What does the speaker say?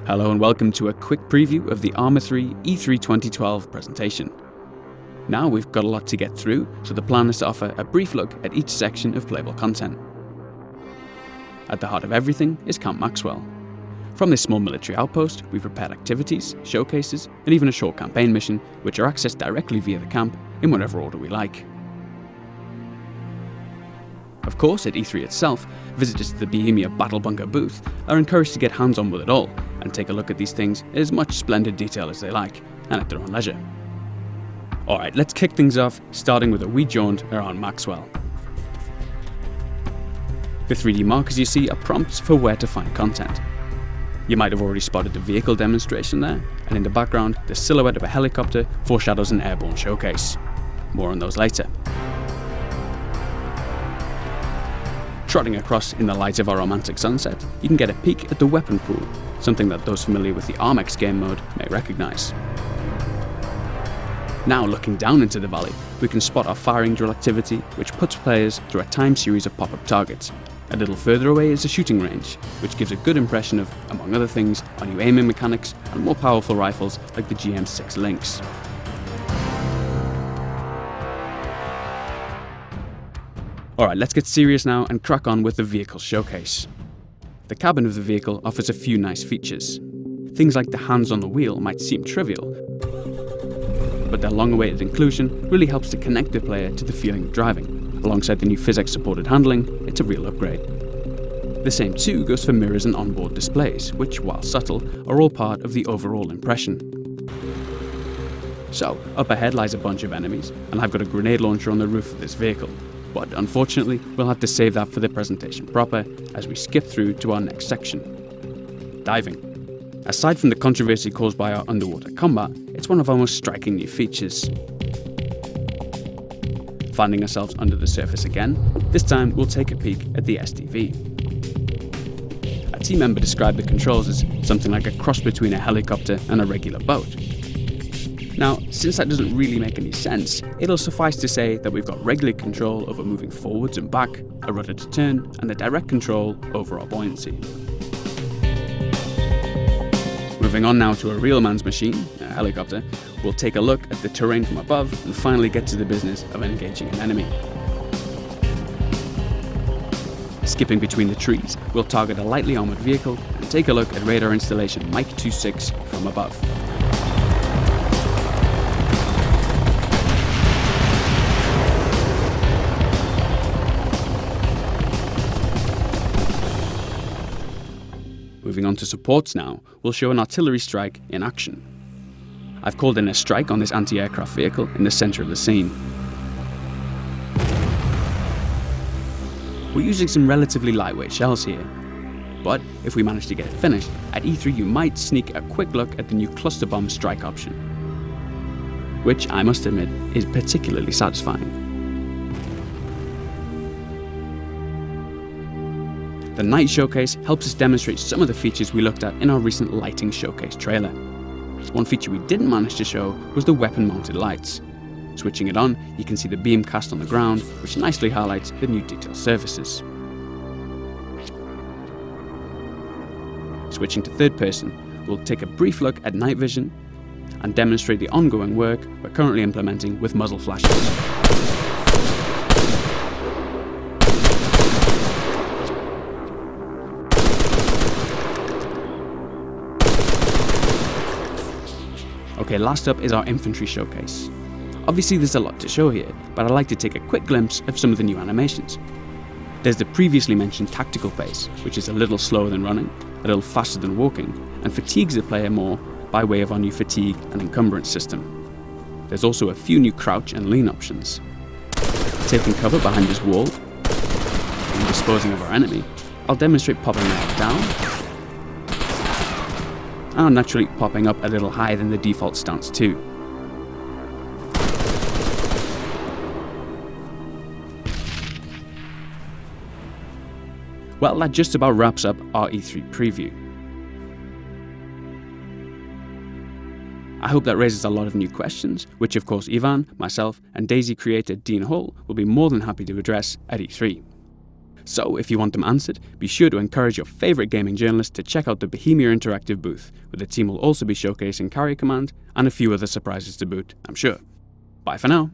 Hello and welcome to a quick preview of the Arma 3 E3 2012 presentation. Now we've got a lot to get through, so the plan is to offer a brief look at each section of playable content. At the heart of everything is Camp Maxwell. From this small military outpost, we've prepared activities, showcases, and even a short campaign mission, which are accessed directly via the camp in whatever order we like. Of course, at E3 itself, visitors to the Bohemia Battle Bunker booth are encouraged to get hands-on with it all and take a look at these things in as much splendid detail as they like, and at their own leisure. Alright, let's kick things off, starting with a wee jaunt around Maxwell. The 3D markers you see are prompts for where to find content. You might have already spotted the vehicle demonstration there, and in the background, the silhouette of a helicopter foreshadows an airborne showcase. More on those later. Trotting across in the light of our romantic sunset, you can get a peek at the weapon pool, something that those familiar with the Arma game mode may recognise. Now looking down into the valley, we can spot our firing drill activity, which puts players through a timed series of pop-up targets. A little further away is the shooting range, which gives a good impression of, among other things, our new aiming mechanics and more powerful rifles like the GM6 Lynx. Alright, let's get serious now and crack on with the vehicle showcase. The cabin of the vehicle offers a few nice features. Things like the hands on the wheel might seem trivial, but their long-awaited inclusion really helps to connect the player to the feeling of driving. Alongside the new physics-supported handling, it's a real upgrade. The same too goes for mirrors and onboard displays, which, while subtle, are all part of the overall impression. So, up ahead lies a bunch of enemies, and I've got a grenade launcher on the roof of this vehicle. But unfortunately, we'll have to save that for the presentation proper, as we skip through to our next section. Diving. Aside from the controversy caused by our underwater combat, it's one of our most striking new features. Finding ourselves under the surface again, this time we'll take a peek at the SDV. A team member described the controls as something like a cross between a helicopter and a regular boat. Now, since that doesn't really make any sense, it'll suffice to say that we've got regular control over moving forwards and back, a rudder to turn, and the direct control over our buoyancy. Moving on now to a real man's machine, a helicopter, we'll take a look at the terrain from above and finally get to the business of engaging an enemy. Skipping between the trees, we'll target a lightly armoured vehicle and take a look at radar installation Mike 26 from above. Moving on to supports now, we'll show an artillery strike in action. I've called in a strike on this anti-aircraft vehicle in the centre of the scene. We're using some relatively lightweight shells here, but if we manage to get it finished, at E3 you might sneak a quick look at the new cluster bomb strike option, which I must admit is particularly satisfying. The night showcase helps us demonstrate some of the features we looked at in our recent lighting showcase trailer. One feature we didn't manage to show was the weapon-mounted lights. Switching it on, you can see the beam cast on the ground, which nicely highlights the new detail surfaces. Switching to third person, we'll take a brief look at night vision and demonstrate the ongoing work we're currently implementing with muzzle flashes. Okay, last up is our infantry showcase. Obviously there's a lot to show here, but I'd like to take a quick glimpse of some of the new animations. There's the previously mentioned tactical pace, which is a little slower than running, a little faster than walking, and fatigues the player more by way of our new fatigue and encumbrance system. There's also a few new crouch and lean options. Taking cover behind this wall and disposing of our enemy, I'll demonstrate popping that down, and naturally popping up a little higher than the default stance too. Well, that just about wraps up our E3 preview. I hope that raises a lot of new questions, which of course Ivan, myself and Daisy creator Dean Hull will be more than happy to address at E3. So if you want them answered, be sure to encourage your favourite gaming journalist to check out the Bohemia Interactive booth, where the team will also be showcasing Carrier Command and a few other surprises to boot, I'm sure. Bye for now.